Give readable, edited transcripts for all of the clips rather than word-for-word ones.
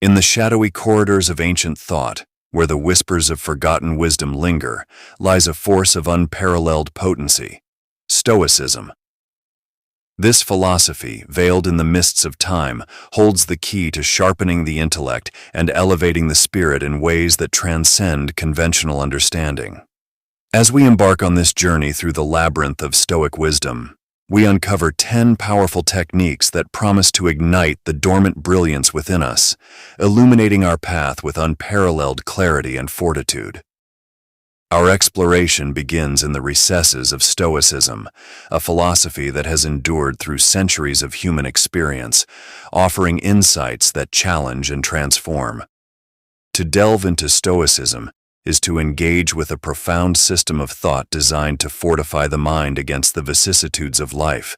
In the shadowy corridors of ancient thought, where the whispers of forgotten wisdom linger, lies a force of unparalleled potency: Stoicism. This philosophy, veiled in the mists of time, holds the key to sharpening the intellect and elevating the spirit in ways that transcend conventional understanding. As we embark on this journey through the labyrinth of Stoic wisdom, we uncover 10 powerful techniques that promise to ignite the dormant brilliance within us, illuminating our path with unparalleled clarity and fortitude. Our exploration begins in the recesses of Stoicism, a philosophy that has endured through centuries of human experience, offering insights that challenge and transform. To delve into Stoicism is to engage with a profound system of thought designed to fortify the mind against the vicissitudes of life.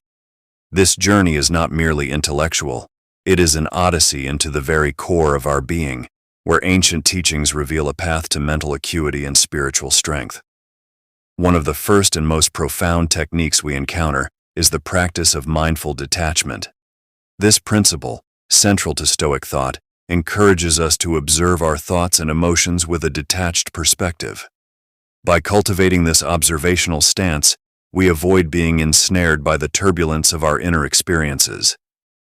This journey is not merely intellectual, it is an odyssey into the very core of our being, where ancient teachings reveal a path to mental acuity and spiritual strength. One of the first and most profound techniques we encounter is the practice of mindful detachment. This principle, central to Stoic thought, encourages us to observe our thoughts and emotions with a detached perspective. By cultivating this observational stance, we avoid being ensnared by the turbulence of our inner experiences.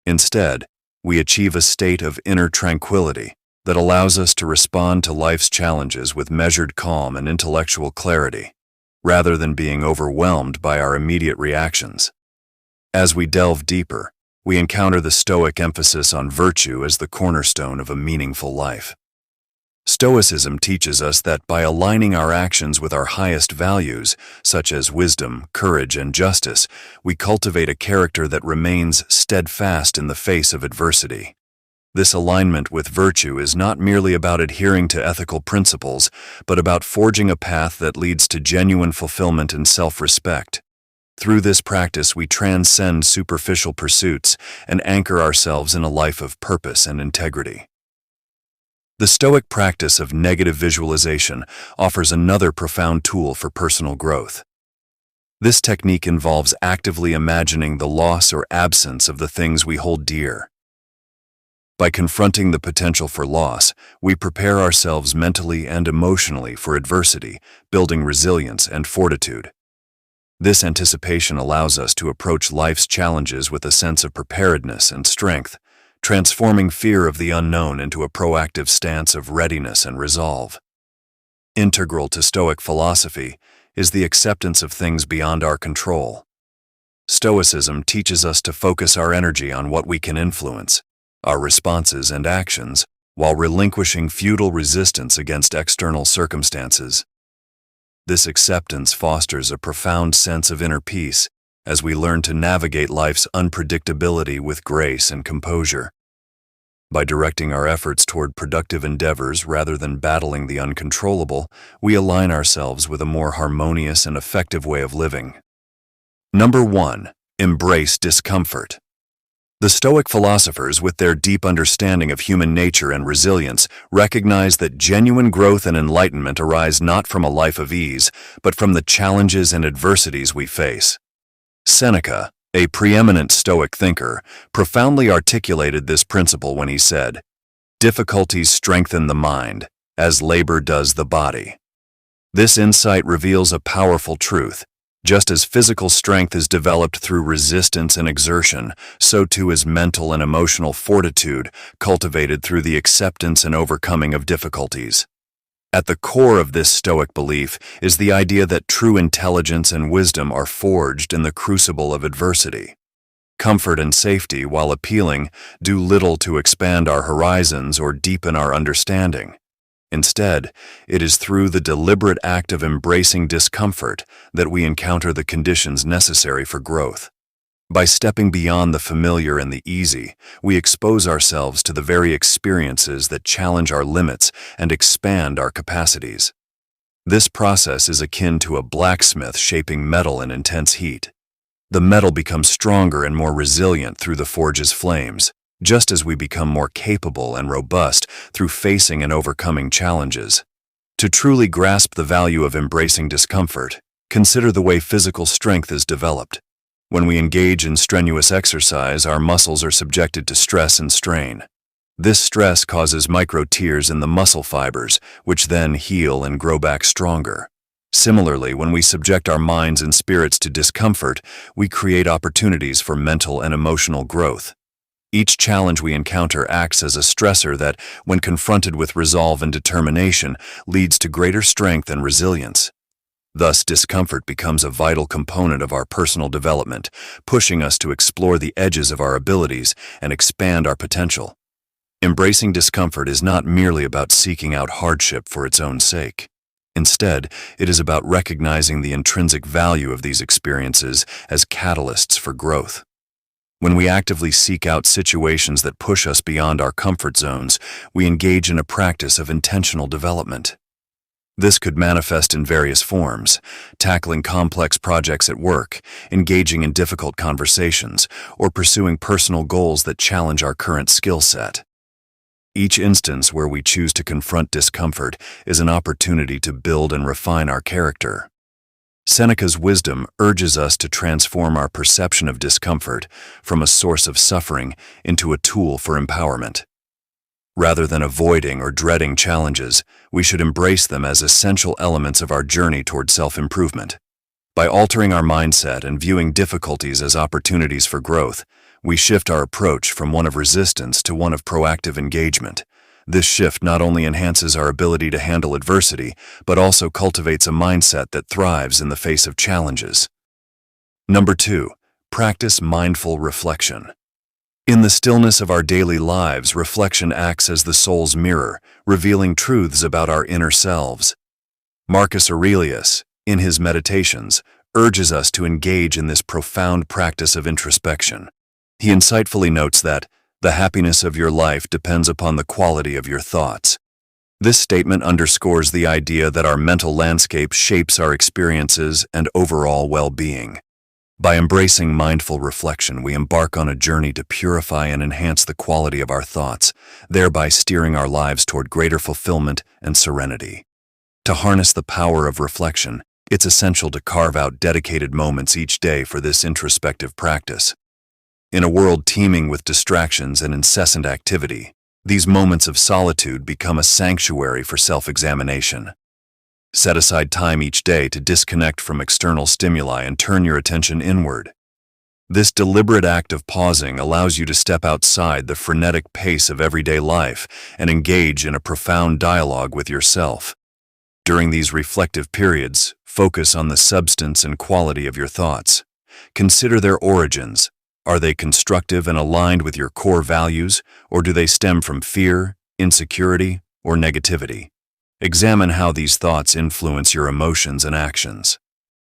Instead, we achieve a state of inner tranquility that allows us to respond to life's challenges with measured calm and intellectual clarity, rather than being overwhelmed by our immediate reactions. As we delve deeper, we encounter the Stoic emphasis on virtue as the cornerstone of a meaningful life. Stoicism teaches us that by aligning our actions with our highest values, such as wisdom, courage, and justice, we cultivate a character that remains steadfast in the face of adversity. This alignment with virtue is not merely about adhering to ethical principles, but about forging a path that leads to genuine fulfillment and self-respect. Through this practice, we transcend superficial pursuits and anchor ourselves in a life of purpose and integrity. The Stoic practice of negative visualization offers another profound tool for personal growth. This technique involves actively imagining the loss or absence of the things we hold dear. By confronting the potential for loss, we prepare ourselves mentally and emotionally for adversity, building resilience and fortitude. This anticipation allows us to approach life's challenges with a sense of preparedness and strength, transforming fear of the unknown into a proactive stance of readiness and resolve. Integral to Stoic philosophy is the acceptance of things beyond our control. Stoicism teaches us to focus our energy on what we can influence, our responses and actions, while relinquishing futile resistance against external circumstances. This acceptance fosters a profound sense of inner peace as we learn to navigate life's unpredictability with grace and composure. By directing our efforts toward productive endeavors rather than battling the uncontrollable, we align ourselves with a more harmonious and effective way of living. Number 1. Embrace discomfort. The Stoic philosophers, with their deep understanding of human nature and resilience, recognize that genuine growth and enlightenment arise not from a life of ease, but from the challenges and adversities we face. Seneca, a preeminent Stoic thinker, profoundly articulated this principle when he said, "Difficulties strengthen the mind, as labor does the body." This insight reveals a powerful truth. Just as physical strength is developed through resistance and exertion, so too is mental and emotional fortitude cultivated through the acceptance and overcoming of difficulties. At the core of this Stoic belief is the idea that true intelligence and wisdom are forged in the crucible of adversity. Comfort and safety, while appealing, do little to expand our horizons or deepen our understanding. Instead, it is through the deliberate act of embracing discomfort that we encounter the conditions necessary for growth. By stepping beyond the familiar and the easy, we expose ourselves to the very experiences that challenge our limits and expand our capacities. This process is akin to a blacksmith shaping metal in intense heat. The metal becomes stronger and more resilient through the forge's flames, just as we become more capable and robust through facing and overcoming challenges. To truly grasp the value of embracing discomfort, consider the way physical strength is developed. When we engage in strenuous exercise, our muscles are subjected to stress and strain. This stress causes micro tears in the muscle fibers, which then heal and grow back stronger. Similarly, when we subject our minds and spirits to discomfort, we create opportunities for mental and emotional growth. Each challenge we encounter acts as a stressor that, when confronted with resolve and determination, leads to greater strength and resilience. Thus, discomfort becomes a vital component of our personal development, pushing us to explore the edges of our abilities and expand our potential. Embracing discomfort is not merely about seeking out hardship for its own sake. Instead, it is about recognizing the intrinsic value of these experiences as catalysts for growth. When we actively seek out situations that push us beyond our comfort zones, we engage in a practice of intentional development. This could manifest in various forms: tackling complex projects at work, engaging in difficult conversations, or pursuing personal goals that challenge our current skill set. Each instance where we choose to confront discomfort is an opportunity to build and refine our character. Seneca's wisdom urges us to transform our perception of discomfort from a source of suffering into a tool for empowerment. Rather than avoiding or dreading challenges, we should embrace them as essential elements of our journey toward self-improvement. By altering our mindset and viewing difficulties as opportunities for growth, we shift our approach from one of resistance to one of proactive engagement. This shift not only enhances our ability to handle adversity, but also cultivates a mindset that thrives in the face of challenges. Number 2, practice mindful reflection. In the stillness of our daily lives, reflection acts as the soul's mirror, revealing truths about our inner selves. Marcus Aurelius, in his Meditations, urges us to engage in this profound practice of introspection. He insightfully notes that the happiness of your life depends upon the quality of your thoughts. This statement underscores the idea that our mental landscape shapes our experiences and overall well-being. By embracing mindful reflection, we embark on a journey to purify and enhance the quality of our thoughts, thereby steering our lives toward greater fulfillment and serenity. To harness the power of reflection, it's essential to carve out dedicated moments each day for this introspective practice. In a world teeming with distractions and incessant activity, these moments of solitude become a sanctuary for self-examination. Set aside time each day to disconnect from external stimuli and turn your attention inward. This deliberate act of pausing allows you to step outside the frenetic pace of everyday life and engage in a profound dialogue with yourself. During these reflective periods, focus on the substance and quality of your thoughts. Consider their origins. Are they constructive and aligned with your core values, or do they stem from fear, insecurity, or negativity? Examine how these thoughts influence your emotions and actions.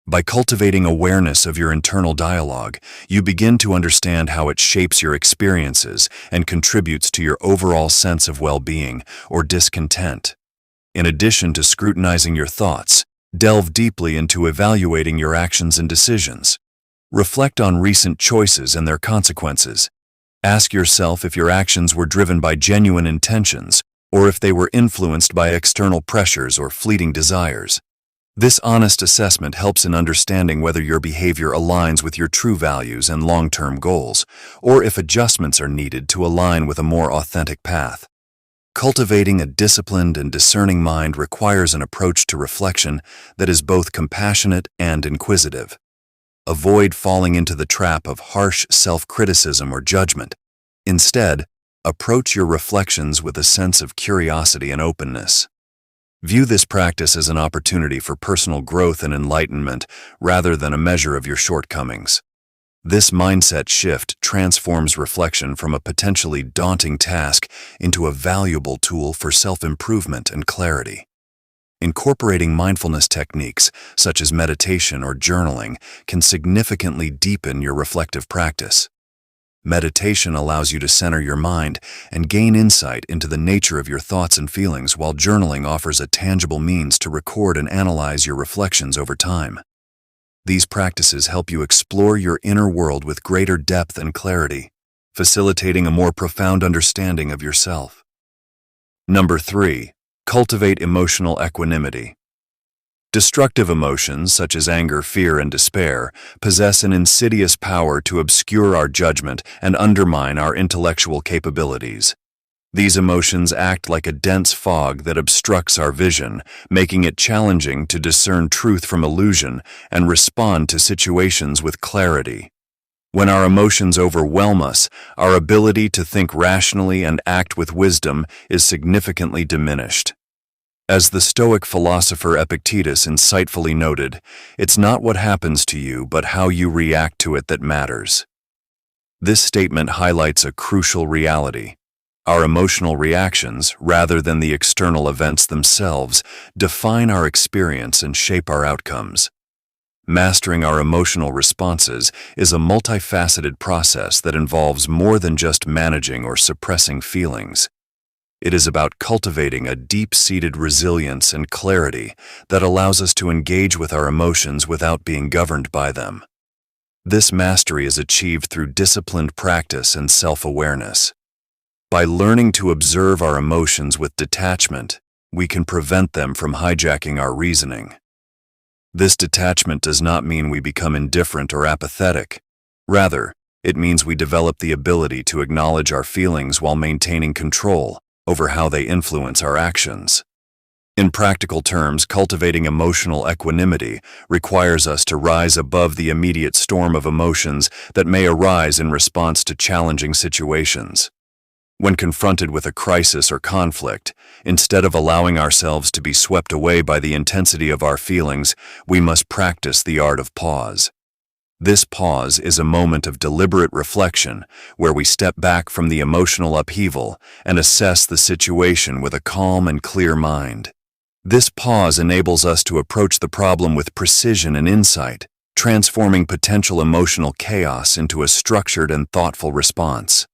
By cultivating awareness of your internal dialogue, you begin to understand how it shapes your experiences and contributes to your overall sense of well-being or discontent. In addition to scrutinizing your thoughts, delve deeply into evaluating your actions and decisions. Reflect on recent choices and their consequences. Ask yourself if your actions were driven by genuine intentions or if they were influenced by external pressures or fleeting desires. This honest assessment helps in understanding whether your behavior aligns with your true values and long-term goals, or if adjustments are needed to align with a more authentic path. Cultivating a disciplined and discerning mind requires an approach to reflection that is both compassionate and inquisitive. Avoid falling into the trap of harsh self-criticism or judgment. Instead, approach your reflections with a sense of curiosity and openness. View this practice as an opportunity for personal growth and enlightenment rather than a measure of your shortcomings. This mindset shift transforms reflection from a potentially daunting task into a valuable tool for self-improvement and clarity. Incorporating mindfulness techniques, such as meditation or journaling, can significantly deepen your reflective practice. Meditation allows you to center your mind and gain insight into the nature of your thoughts and feelings, while journaling offers a tangible means to record and analyze your reflections over time. These practices help you explore your inner world with greater depth and clarity, facilitating a more profound understanding of yourself. Number 3. Cultivate emotional equanimity. Destructive emotions, such as anger, fear, and despair, possess an insidious power to obscure our judgment and undermine our intellectual capabilities. These emotions act like a dense fog that obstructs our vision, making it challenging to discern truth from illusion and respond to situations with clarity. When our emotions overwhelm us, our ability to think rationally and act with wisdom is significantly diminished. As the Stoic philosopher Epictetus insightfully noted, it's not what happens to you but how you react to it that matters. This statement highlights a crucial reality. Our emotional reactions, rather than the external events themselves, define our experience and shape our outcomes. Mastering our emotional responses is a multifaceted process that involves more than just managing or suppressing feelings. It is about cultivating a deep-seated resilience and clarity that allows us to engage with our emotions without being governed by them. This mastery is achieved through disciplined practice and self-awareness. By learning to observe our emotions with detachment, we can prevent them from hijacking our reasoning. This detachment does not mean we become indifferent or apathetic. Rather, it means we develop the ability to acknowledge our feelings while maintaining control over how they influence our actions. In practical terms, cultivating emotional equanimity requires us to rise above the immediate storm of emotions that may arise in response to challenging situations. When confronted with a crisis or conflict, instead of allowing ourselves to be swept away by the intensity of our feelings, we must practice the art of pause. This pause is a moment of deliberate reflection where we step back from the emotional upheaval and assess the situation with a calm and clear mind. This pause enables us to approach the problem with precision and insight, transforming potential emotional chaos into a structured and thoughtful response.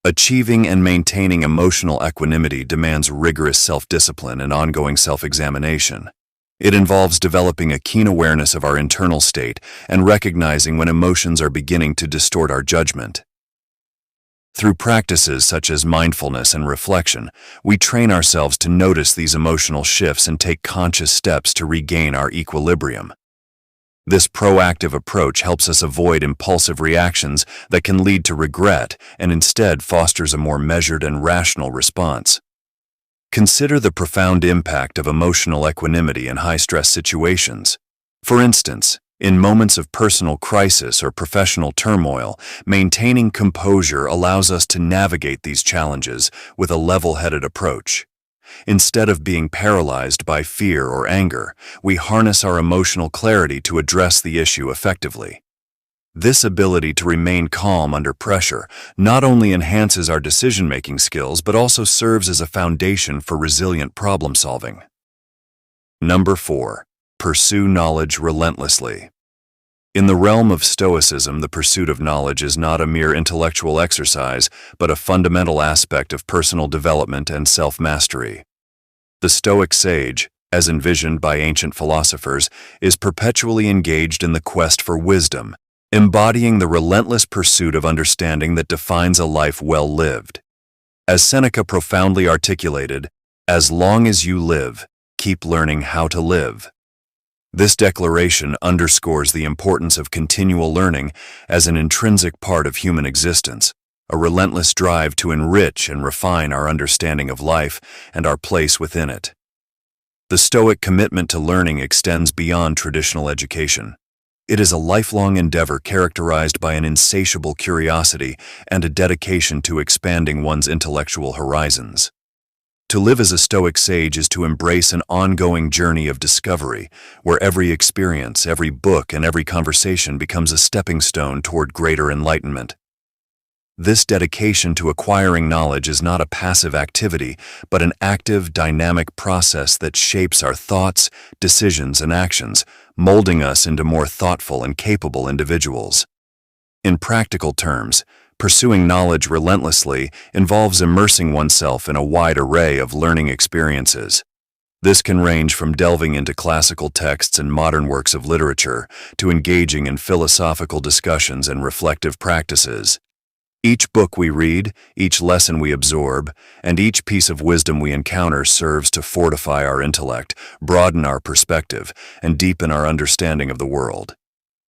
Achieving and maintaining emotional equanimity demands rigorous self-discipline and ongoing self-examination. It involves developing a keen awareness of our internal state and recognizing when emotions are beginning to distort our judgment. Through practices such as mindfulness and reflection, we train ourselves to notice these emotional shifts and take conscious steps to regain our equilibrium. This proactive approach helps us avoid impulsive reactions that can lead to regret and instead fosters a more measured and rational response. Consider the profound impact of emotional equanimity in high-stress situations. For instance, in moments of personal crisis or professional turmoil, maintaining composure allows us to navigate these challenges with a level-headed approach. Instead of being paralyzed by fear or anger, we harness our emotional clarity to address the issue effectively. This ability to remain calm under pressure not only enhances our decision-making skills but also serves as a foundation for resilient problem-solving. Number 4. Pursue knowledge relentlessly. In the realm of Stoicism, the pursuit of knowledge is not a mere intellectual exercise, but a fundamental aspect of personal development and self-mastery. The Stoic sage, as envisioned by ancient philosophers, is perpetually engaged in the quest for wisdom, embodying the relentless pursuit of understanding that defines a life well lived. As Seneca profoundly articulated, "As long as you live, keep learning how to live." This declaration underscores the importance of continual learning as an intrinsic part of human existence, a relentless drive to enrich and refine our understanding of life and our place within it. The Stoic commitment to learning extends beyond traditional education. It is a lifelong endeavor characterized by an insatiable curiosity and a dedication to expanding one's intellectual horizons. To live as a Stoic sage is to embrace an ongoing journey of discovery, where every experience, every book, and every conversation becomes a stepping stone toward greater enlightenment. This dedication to acquiring knowledge is not a passive activity, but an active, dynamic process that shapes our thoughts, decisions, and actions, molding us into more thoughtful and capable individuals. In practical terms, pursuing knowledge relentlessly involves immersing oneself in a wide array of learning experiences. This can range from delving into classical texts and modern works of literature to engaging in philosophical discussions and reflective practices. Each book we read, each lesson we absorb, and each piece of wisdom we encounter serves to fortify our intellect, broaden our perspective, and deepen our understanding of the world.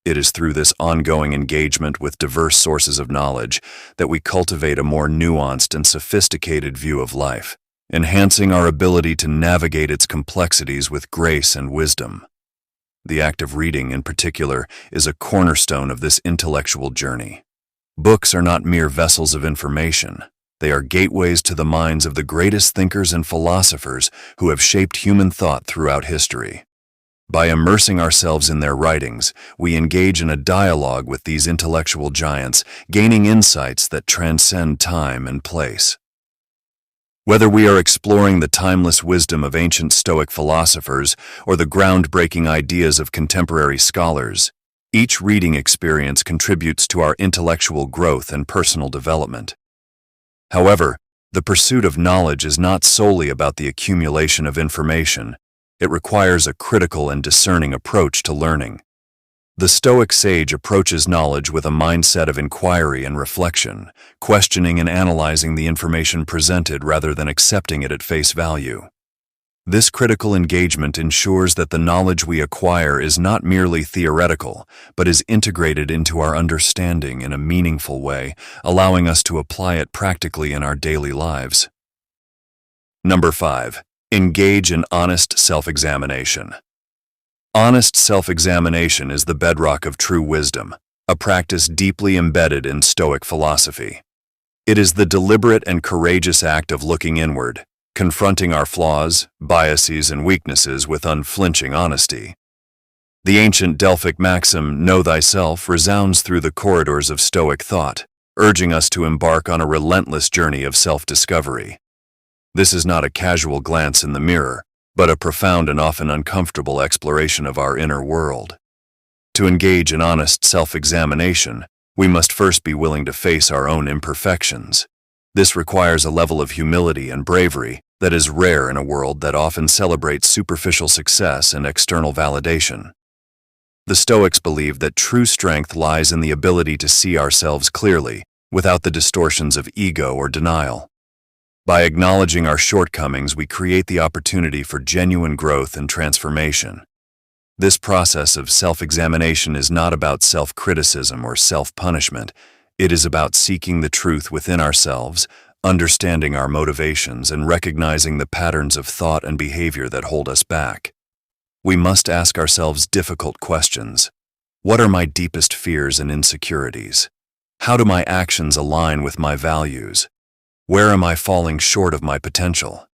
It is through this ongoing engagement with diverse sources of knowledge that we cultivate a more nuanced and sophisticated view of life, enhancing our ability to navigate its complexities with grace and wisdom. The act of reading, in particular, is a cornerstone of this intellectual journey. Books are not mere vessels of information. They are gateways to the minds of the greatest thinkers and philosophers who have shaped human thought throughout history. By immersing ourselves in their writings, we engage in a dialogue with these intellectual giants, gaining insights that transcend time and place. Whether we are exploring the timeless wisdom of ancient Stoic philosophers or the groundbreaking ideas of contemporary scholars, each reading experience contributes to our intellectual growth and personal development. However, the pursuit of knowledge is not solely about the accumulation of information. It requires a critical and discerning approach to learning. The Stoic sage approaches knowledge with a mindset of inquiry and reflection, questioning and analyzing the information presented rather than accepting it at face value. This critical engagement ensures that the knowledge we acquire is not merely theoretical, but is integrated into our understanding in a meaningful way, allowing us to apply it practically in our daily lives. Number 5. Engage in honest self-examination. Honest self-examination is the bedrock of true wisdom, a practice deeply embedded in Stoic philosophy. It is the deliberate and courageous act of looking inward, confronting our flaws, biases, and weaknesses with unflinching honesty. The ancient Delphic maxim, "Know thyself," resounds through the corridors of Stoic thought, urging us to embark on a relentless journey of self-discovery. This is not a casual glance in the mirror, but a profound and often uncomfortable exploration of our inner world. To engage in honest self-examination, we must first be willing to face our own imperfections. This requires a level of humility and bravery that is rare in a world that often celebrates superficial success and external validation. The Stoics believe that true strength lies in the ability to see ourselves clearly, without the distortions of ego or denial. By acknowledging our shortcomings, we create the opportunity for genuine growth and transformation. This process of self-examination is not about self-criticism or self-punishment. It is about seeking the truth within ourselves, understanding our motivations, and recognizing the patterns of thought and behavior that hold us back. We must ask ourselves difficult questions. What are my deepest fears and insecurities? How do my actions align with my values? Where am I falling short of my potential?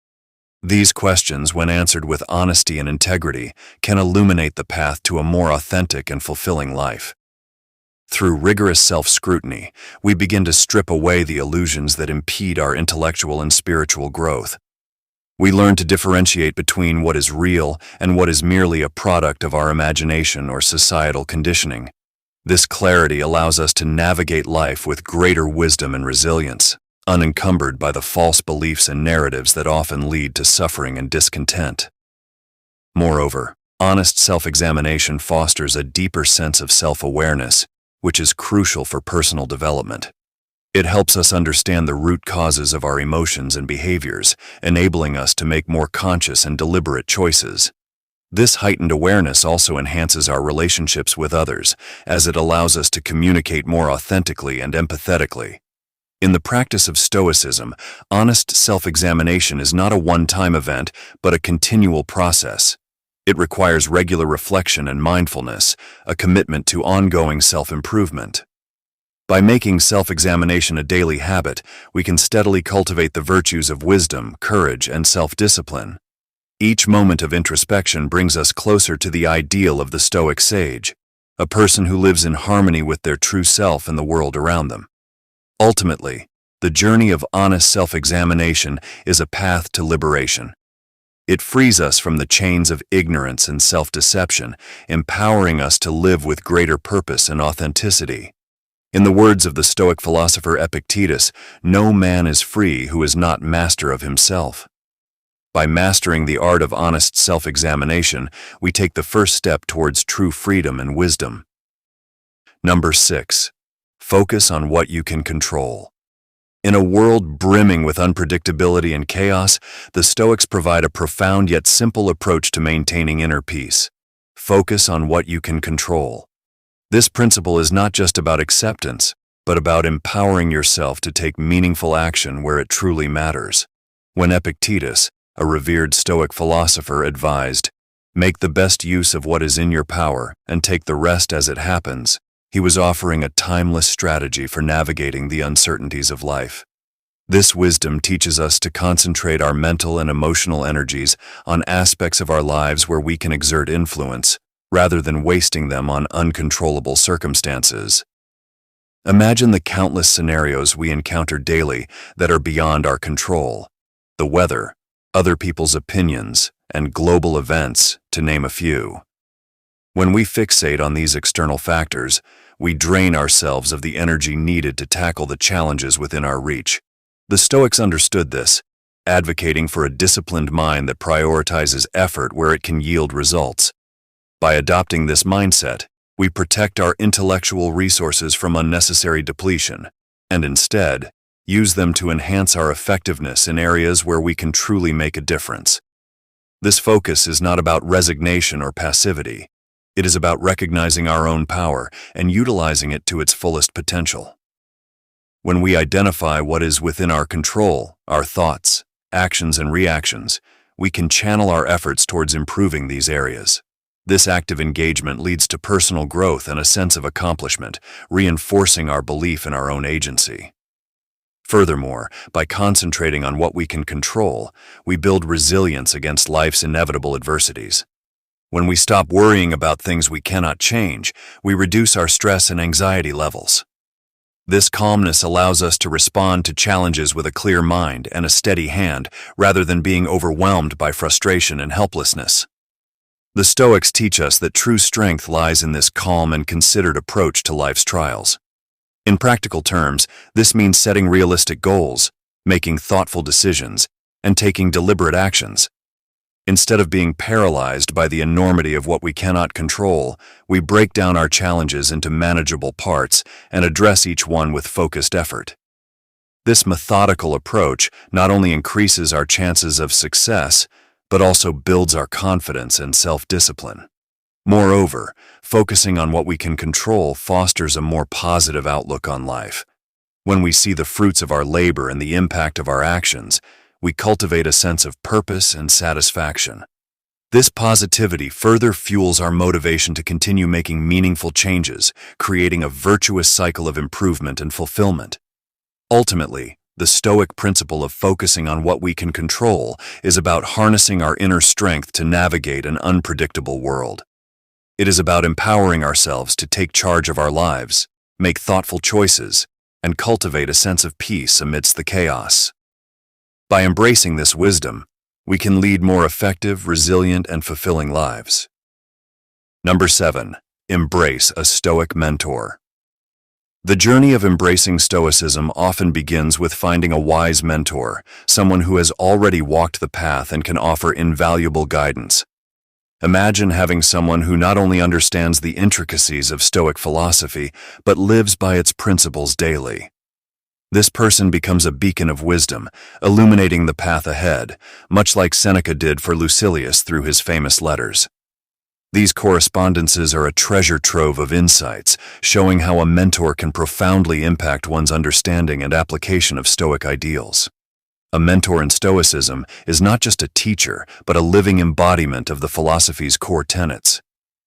These questions, when answered with honesty and integrity, can illuminate the path to a more authentic and fulfilling life. Through rigorous self-scrutiny, we begin to strip away the illusions that impede our intellectual and spiritual growth. We learn to differentiate between what is real and what is merely a product of our imagination or societal conditioning. This clarity allows us to navigate life with greater wisdom and resilience, unencumbered by the false beliefs and narratives that often lead to suffering and discontent. Moreover, honest self-examination fosters a deeper sense of self-awareness, which is crucial for personal development. It helps us understand the root causes of our emotions and behaviors, enabling us to make more conscious and deliberate choices. This heightened awareness also enhances our relationships with others, as it allows us to communicate more authentically and empathetically. In the practice of Stoicism, honest self-examination is not a one-time event, but a continual process. It requires regular reflection and mindfulness, a commitment to ongoing self-improvement. By making self-examination a daily habit, we can steadily cultivate the virtues of wisdom, courage, and self-discipline. Each moment of introspection brings us closer to the ideal of the Stoic sage, a person who lives in harmony with their true self and the world around them. Ultimately, the journey of honest self-examination is a path to liberation. It frees us from the chains of ignorance and self-deception, empowering us to live with greater purpose and authenticity. In the words of the Stoic philosopher Epictetus, "No man is free who is not master of himself." By mastering the art of honest self-examination, we take the first step towards true freedom and wisdom. Number 6. Focus on what you can control. In a world brimming with unpredictability and chaos, the Stoics provide a profound yet simple approach to maintaining inner peace. Focus on what you can control. This principle is not just about acceptance, but about empowering yourself to take meaningful action where it truly matters. When Epictetus, a revered Stoic philosopher, advised, "Make the best use of what is in your power and take the rest as it happens," he was offering a timeless strategy for navigating the uncertainties of life. This wisdom teaches us to concentrate our mental and emotional energies on aspects of our lives where we can exert influence, rather than wasting them on uncontrollable circumstances. Imagine the countless scenarios we encounter daily that are beyond our control: the weather, other people's opinions, and global events, to name a few. When we fixate on these external factors, we drain ourselves of the energy needed to tackle the challenges within our reach. The Stoics understood this, advocating for a disciplined mind that prioritizes effort where it can yield results. By adopting this mindset, we protect our intellectual resources from unnecessary depletion, and instead, use them to enhance our effectiveness in areas where we can truly make a difference. This focus is not about resignation or passivity. It is about recognizing our own power and utilizing it to its fullest potential. When we identify what is within our control, our thoughts, actions, and reactions, we can channel our efforts towards improving these areas. This active engagement leads to personal growth and a sense of accomplishment, reinforcing our belief in our own agency. Furthermore, by concentrating on what we can control, we build resilience against life's inevitable adversities. When we stop worrying about things we cannot change, we reduce our stress and anxiety levels. This calmness allows us to respond to challenges with a clear mind and a steady hand, rather than being overwhelmed by frustration and helplessness. The Stoics teach us that true strength lies in this calm and considered approach to life's trials. In practical terms, this means setting realistic goals, making thoughtful decisions, and taking deliberate actions. Instead of being paralyzed by the enormity of what we cannot control, we break down our challenges into manageable parts and address each one with focused effort. This methodical approach not only increases our chances of success, but also builds our confidence and self-discipline. Moreover, focusing on what we can control fosters a more positive outlook on life. When we see the fruits of our labor and the impact of our actions, we cultivate a sense of purpose and satisfaction. This positivity further fuels our motivation to continue making meaningful changes, creating a virtuous cycle of improvement and fulfillment. Ultimately, the Stoic principle of focusing on what we can control is about harnessing our inner strength to navigate an unpredictable world. It is about empowering ourselves to take charge of our lives, make thoughtful choices, and cultivate a sense of peace amidst the chaos. By embracing this wisdom, we can lead more effective, resilient, and fulfilling lives. Number 7. Embrace a Stoic mentor. The journey of embracing Stoicism often begins with finding a wise mentor, someone who has already walked the path and can offer invaluable guidance. Imagine having someone who not only understands the intricacies of Stoic philosophy, but lives by its principles daily. This person becomes a beacon of wisdom, illuminating the path ahead, much like Seneca did for Lucilius through his famous letters. These correspondences are a treasure trove of insights, showing how a mentor can profoundly impact one's understanding and application of Stoic ideals. A mentor in Stoicism is not just a teacher, but a living embodiment of the philosophy's core tenets.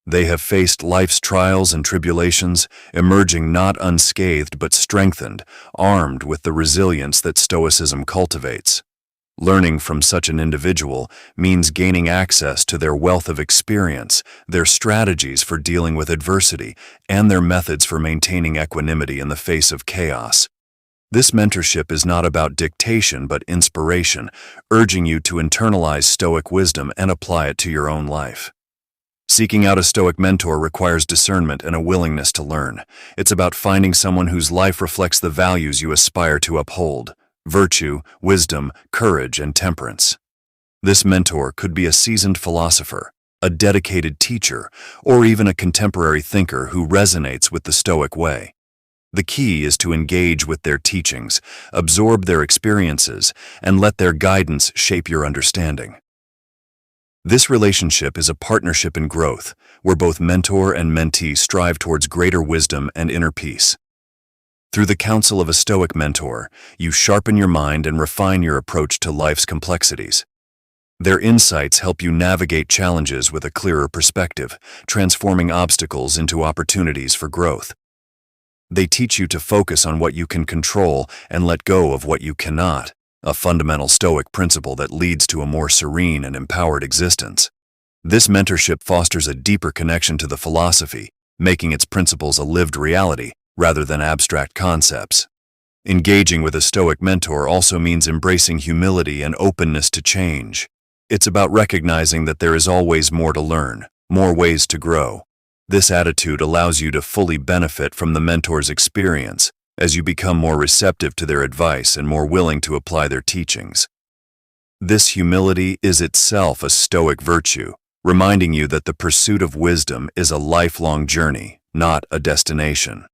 They have faced life's trials and tribulations, emerging not unscathed but strengthened, armed with the resilience that Stoicism cultivates. Learning from such an individual means gaining access to their wealth of experience, their strategies for dealing with adversity, and their methods for maintaining equanimity in the face of chaos. This mentorship is not about dictation but inspiration, urging you to internalize Stoic wisdom and apply it to your own life. Seeking out a Stoic mentor requires discernment and a willingness to learn. It's about finding someone whose life reflects the values you aspire to uphold: virtue, wisdom, courage, and temperance. This mentor could be a seasoned philosopher, a dedicated teacher, or even a contemporary thinker who resonates with the Stoic way. The key is to engage with their teachings, absorb their experiences, and let their guidance shape your understanding. This relationship is a partnership in growth, where both mentor and mentee strive towards greater wisdom and inner peace. Through the counsel of a Stoic mentor, you sharpen your mind and refine your approach to life's complexities. Their insights help you navigate challenges with a clearer perspective, transforming obstacles into opportunities for growth. They teach you to focus on what you can control and let go of what you cannot, a fundamental Stoic principle that leads to a more serene and empowered existence. This mentorship fosters a deeper connection to the philosophy, making its principles a lived reality rather than abstract concepts. Engaging with a Stoic mentor also means embracing humility and openness to change. It's about recognizing that there is always more to learn, more ways to grow. This attitude allows you to fully benefit from the mentor's experience as you become more receptive to their advice and more willing to apply their teachings. This humility is itself a Stoic virtue, reminding you that the pursuit of wisdom is a lifelong journey, not a destination.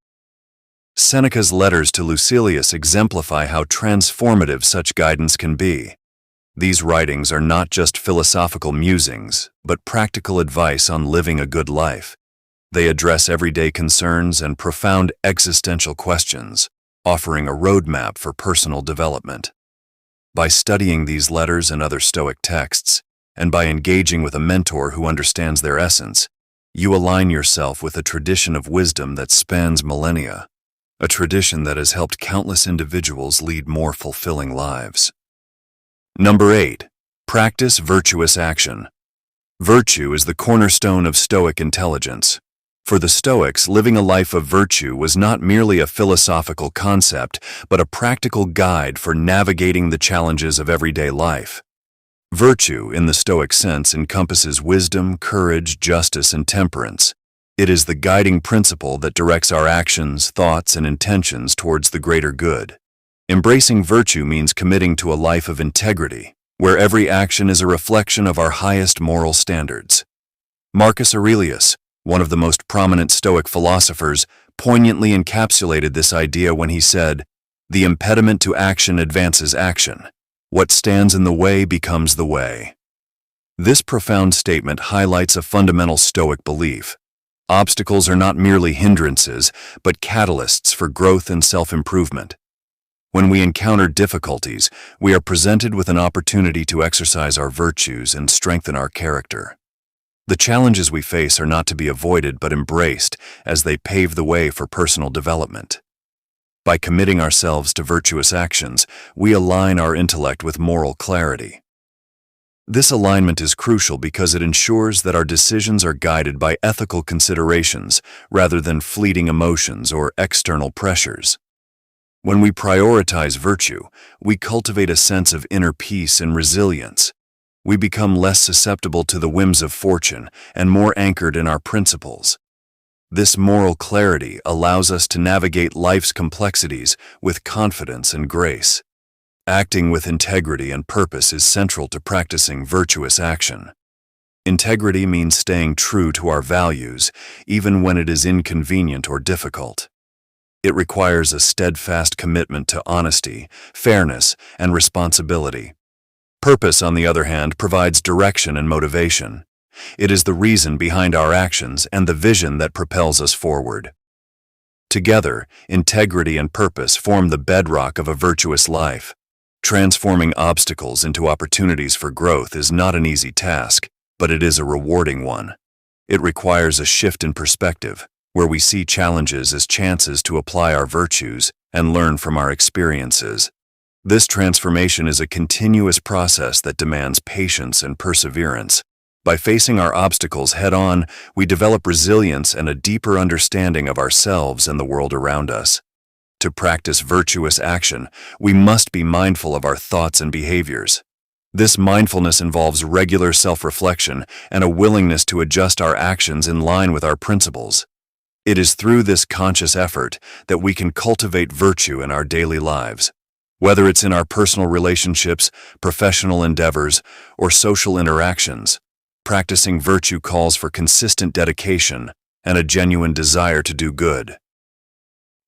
Seneca's letters to Lucilius exemplify how transformative such guidance can be. These writings are not just philosophical musings, but practical advice on living a good life. They address everyday concerns and profound existential questions, offering a roadmap for personal development. By studying these letters and other Stoic texts, and by engaging with a mentor who understands their essence, you align yourself with a tradition of wisdom that spans millennia, a tradition that has helped countless individuals lead more fulfilling lives. Number 8. Practice virtuous action. Virtue is the cornerstone of Stoic intelligence. For the Stoics, living a life of virtue was not merely a philosophical concept, but a practical guide for navigating the challenges of everyday life. Virtue, in the Stoic sense, encompasses wisdom, courage, justice, and temperance. It is the guiding principle that directs our actions, thoughts, and intentions towards the greater good. Embracing virtue means committing to a life of integrity, where every action is a reflection of our highest moral standards. Marcus Aurelius, one of the most prominent Stoic philosophers, poignantly encapsulated this idea when he said, "The impediment to action advances action. What stands in the way becomes the way." This profound statement highlights a fundamental Stoic belief. Obstacles are not merely hindrances, but catalysts for growth and self-improvement. When we encounter difficulties, we are presented with an opportunity to exercise our virtues and strengthen our character. The challenges we face are not to be avoided but embraced as they pave the way for personal development. By committing ourselves to virtuous actions, we align our intellect with moral clarity. This alignment is crucial because it ensures that our decisions are guided by ethical considerations rather than fleeting emotions or external pressures. When we prioritize virtue, we cultivate a sense of inner peace and resilience. We become less susceptible to the whims of fortune and more anchored in our principles. This moral clarity allows us to navigate life's complexities with confidence and grace. Acting with integrity and purpose is central to practicing virtuous action. Integrity means staying true to our values, even when it is inconvenient or difficult. It requires a steadfast commitment to honesty, fairness, and responsibility. Purpose, on the other hand, provides direction and motivation. It is the reason behind our actions and the vision that propels us forward. Together, integrity and purpose form the bedrock of a virtuous life. Transforming obstacles into opportunities for growth is not an easy task, but it is a rewarding one. It requires a shift in perspective, where we see challenges as chances to apply our virtues and learn from our experiences. This transformation is a continuous process that demands patience and perseverance. By facing our obstacles head-on, we develop resilience and a deeper understanding of ourselves and the world around us. To practice virtuous action, we must be mindful of our thoughts and behaviors. This mindfulness involves regular self-reflection and a willingness to adjust our actions in line with our principles. It is through this conscious effort that we can cultivate virtue in our daily lives. Whether it's in our personal relationships, professional endeavors, or social interactions, practicing virtue calls for consistent dedication and a genuine desire to do good.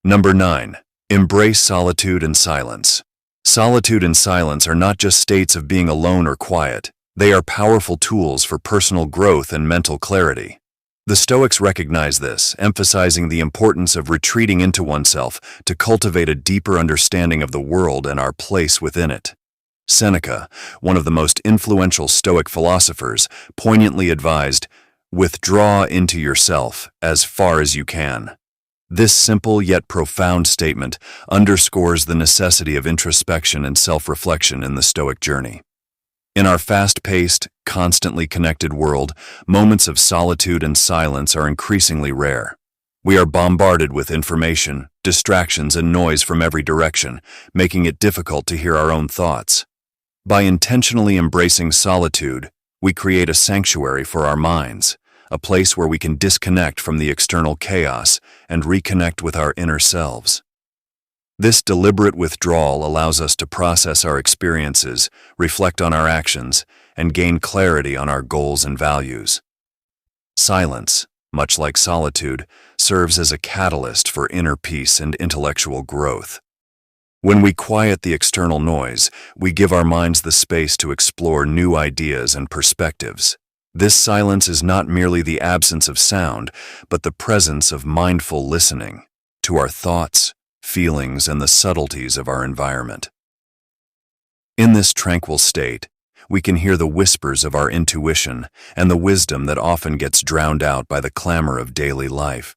Number 9. Embrace solitude and silence. Solitude and silence are not just states of being alone or quiet. They are powerful tools for personal growth and mental clarity. The Stoics recognize this, emphasizing the importance of retreating into oneself to cultivate a deeper understanding of the world and our place within it. Seneca, one of the most influential Stoic philosophers, poignantly advised, "Withdraw into yourself as far as you can." This simple yet profound statement underscores the necessity of introspection and self-reflection in the Stoic journey. In our fast-paced, constantly connected world, moments of solitude and silence are increasingly rare. We are bombarded with information, distractions, and noise from every direction, making it difficult to hear our own thoughts. By intentionally embracing solitude, we create a sanctuary for our minds, a place where we can disconnect from the external chaos and reconnect with our inner selves. This deliberate withdrawal allows us to process our experiences, reflect on our actions, and gain clarity on our goals and values. Silence, much like solitude, serves as a catalyst for inner peace and intellectual growth. When we quiet the external noise, we give our minds the space to explore new ideas and perspectives. This silence is not merely the absence of sound, but the presence of mindful listening to our thoughts, feelings, and the subtleties of our environment. In this tranquil state, we can hear the whispers of our intuition and the wisdom that often gets drowned out by the clamor of daily life.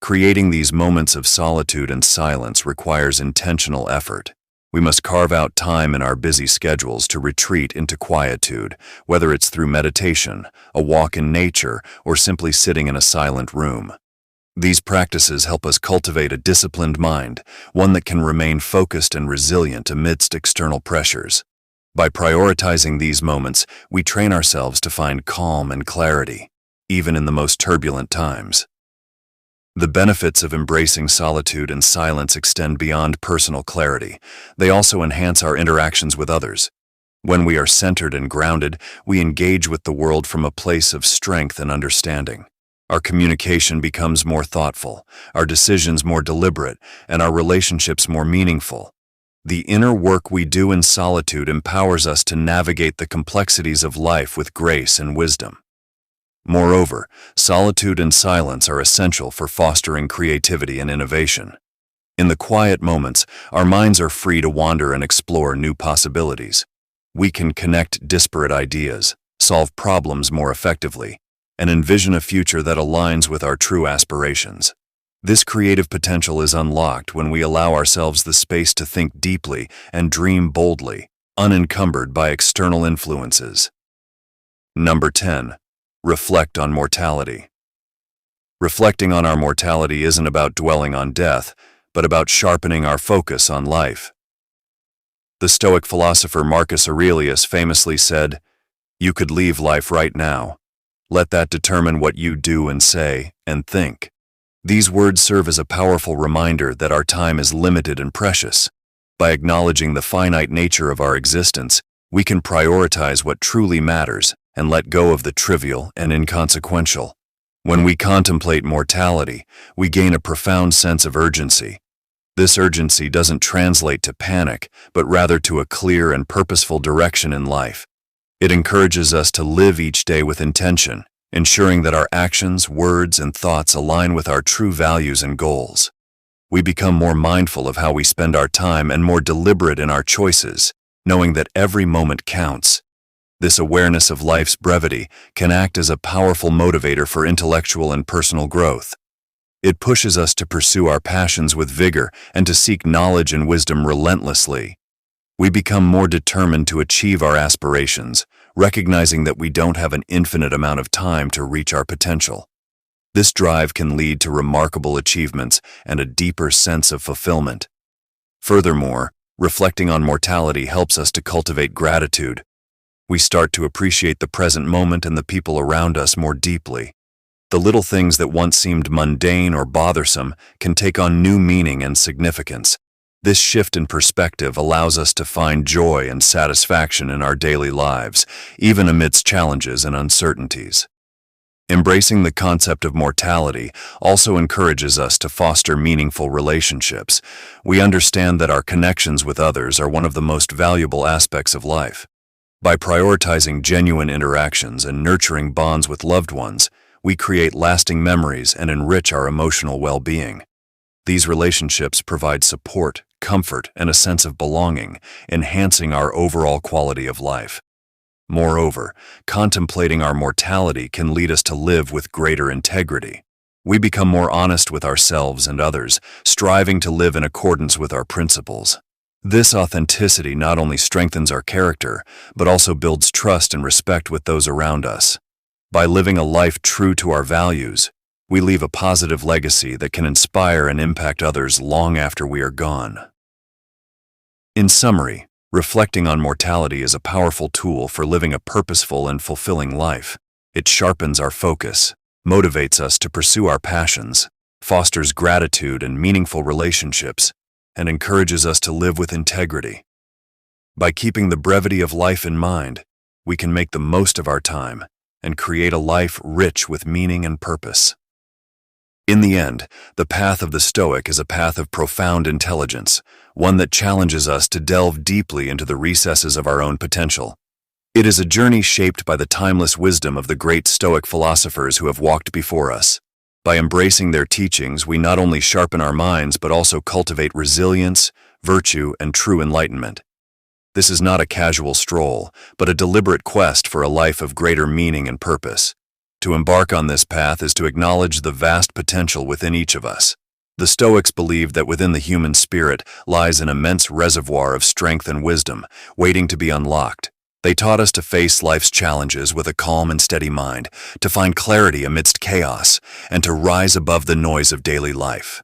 Creating these moments of solitude and silence requires intentional effort. We must carve out time in our busy schedules to retreat into quietude, whether it's through meditation, a walk in nature, or simply sitting in a silent room. These practices help us cultivate a disciplined mind, one that can remain focused and resilient amidst external pressures. By prioritizing these moments, we train ourselves to find calm and clarity, even in the most turbulent times. The benefits of embracing solitude and silence extend beyond personal clarity. They also enhance our interactions with others. When we are centered and grounded, we engage with the world from a place of strength and understanding. Our communication becomes more thoughtful, our decisions more deliberate, and our relationships more meaningful. The inner work we do in solitude empowers us to navigate the complexities of life with grace and wisdom. Moreover, solitude and silence are essential for fostering creativity and innovation. In the quiet moments, our minds are free to wander and explore new possibilities. We can connect disparate ideas, solve problems more effectively, and envision a future that aligns with our true aspirations. This creative potential is unlocked when we allow ourselves the space to think deeply and dream boldly, unencumbered by external influences. Number 10. Reflect on mortality. Reflecting on our mortality isn't about dwelling on death, but about sharpening our focus on life. The Stoic philosopher Marcus Aurelius famously said, "You could leave life right now. Let that determine what you do and say and think." These words serve as a powerful reminder that our time is limited and precious. By acknowledging the finite nature of our existence, we can prioritize what truly matters and let go of the trivial and inconsequential. When we contemplate mortality, we gain a profound sense of urgency. This urgency doesn't translate to panic, but rather to a clear and purposeful direction in life. It encourages us to live each day with intention, ensuring that our actions, words, and thoughts align with our true values and goals. We become more mindful of how we spend our time and more deliberate in our choices, knowing that every moment counts. This awareness of life's brevity can act as a powerful motivator for intellectual and personal growth. It pushes us to pursue our passions with vigor and to seek knowledge and wisdom relentlessly. We become more determined to achieve our aspirations, recognizing that we don't have an infinite amount of time to reach our potential. This drive can lead to remarkable achievements and a deeper sense of fulfillment. Furthermore, reflecting on mortality helps us to cultivate gratitude. We start to appreciate the present moment and the people around us more deeply. The little things that once seemed mundane or bothersome can take on new meaning and significance. This shift in perspective allows us to find joy and satisfaction in our daily lives, even amidst challenges and uncertainties. Embracing the concept of mortality also encourages us to foster meaningful relationships. We understand that our connections with others are one of the most valuable aspects of life. By prioritizing genuine interactions and nurturing bonds with loved ones, we create lasting memories and enrich our emotional well-being. These relationships provide support, comfort, and a sense of belonging, enhancing our overall quality of life. Moreover, contemplating our mortality can lead us to live with greater integrity. We become more honest with ourselves and others, striving to live in accordance with our principles. This authenticity not only strengthens our character, but also builds trust and respect with those around us. By living a life true to our values, we leave a positive legacy that can inspire and impact others long after we are gone. In summary, reflecting on mortality is a powerful tool for living a purposeful and fulfilling life. It sharpens our focus, motivates us to pursue our passions, fosters gratitude and meaningful relationships, and encourages us to live with integrity. By keeping the brevity of life in mind, we can make the most of our time and create a life rich with meaning and purpose. In the end, the path of the Stoic is a path of profound intelligence, one that challenges us to delve deeply into the recesses of our own potential. It is a journey shaped by the timeless wisdom of the great Stoic philosophers who have walked before us. By embracing their teachings, we not only sharpen our minds but also cultivate resilience, virtue, and true enlightenment. This is not a casual stroll, but a deliberate quest for a life of greater meaning and purpose. To embark on this path is to acknowledge the vast potential within each of us. The Stoics believed that within the human spirit lies an immense reservoir of strength and wisdom, waiting to be unlocked. They taught us to face life's challenges with a calm and steady mind, to find clarity amidst chaos, and to rise above the noise of daily life.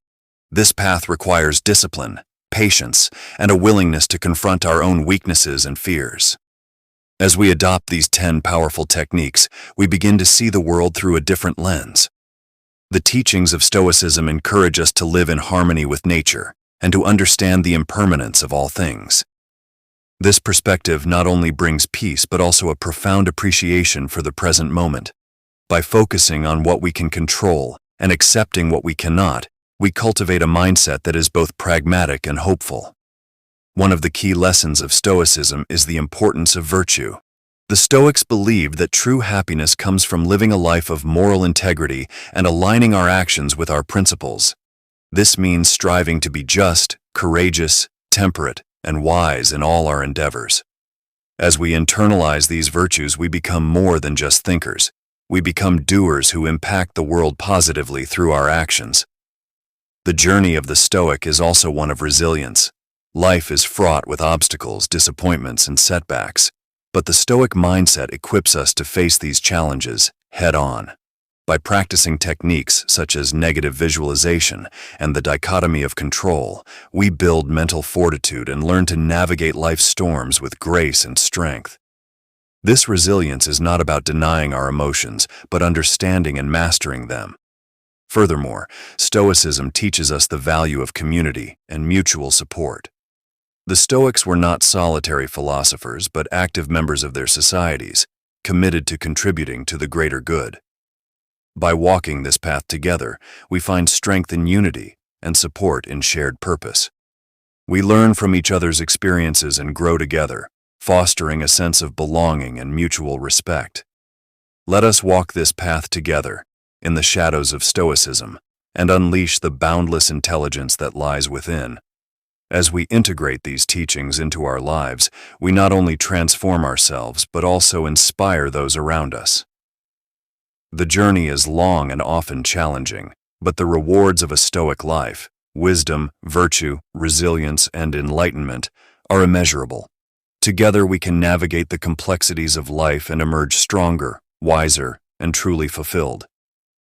This path requires discipline, patience, and a willingness to confront our own weaknesses and fears. As we adopt these 10 powerful techniques, we begin to see the world through a different lens. The teachings of Stoicism encourage us to live in harmony with nature and to understand the impermanence of all things. This perspective not only brings peace but also a profound appreciation for the present moment. By focusing on what we can control and accepting what we cannot, we cultivate a mindset that is both pragmatic and hopeful. One of the key lessons of Stoicism is the importance of virtue. The Stoics believed that true happiness comes from living a life of moral integrity and aligning our actions with our principles. This means striving to be just, courageous, temperate, and wise in all our endeavors. As we internalize these virtues, we become more than just thinkers. We become doers who impact the world positively through our actions. The journey of the Stoic is also one of resilience. Life is fraught with obstacles, disappointments, and setbacks, but the Stoic mindset equips us to face these challenges head-on. By practicing techniques such as negative visualization and the dichotomy of control, we build mental fortitude and learn to navigate life's storms with grace and strength. This resilience is not about denying our emotions, but understanding and mastering them. Furthermore, Stoicism teaches us the value of community and mutual support. The Stoics were not solitary philosophers, but active members of their societies, committed to contributing to the greater good. By walking this path together, we find strength in unity and support in shared purpose. We learn from each other's experiences and grow together, fostering a sense of belonging and mutual respect. Let us walk this path together, in the shadows of Stoicism, and unleash the boundless intelligence that lies within. As we integrate these teachings into our lives, we not only transform ourselves, but also inspire those around us. The journey is long and often challenging, but the rewards of a Stoic life, wisdom, virtue, resilience, and enlightenment, are immeasurable. Together we can navigate the complexities of life and emerge stronger, wiser, and truly fulfilled.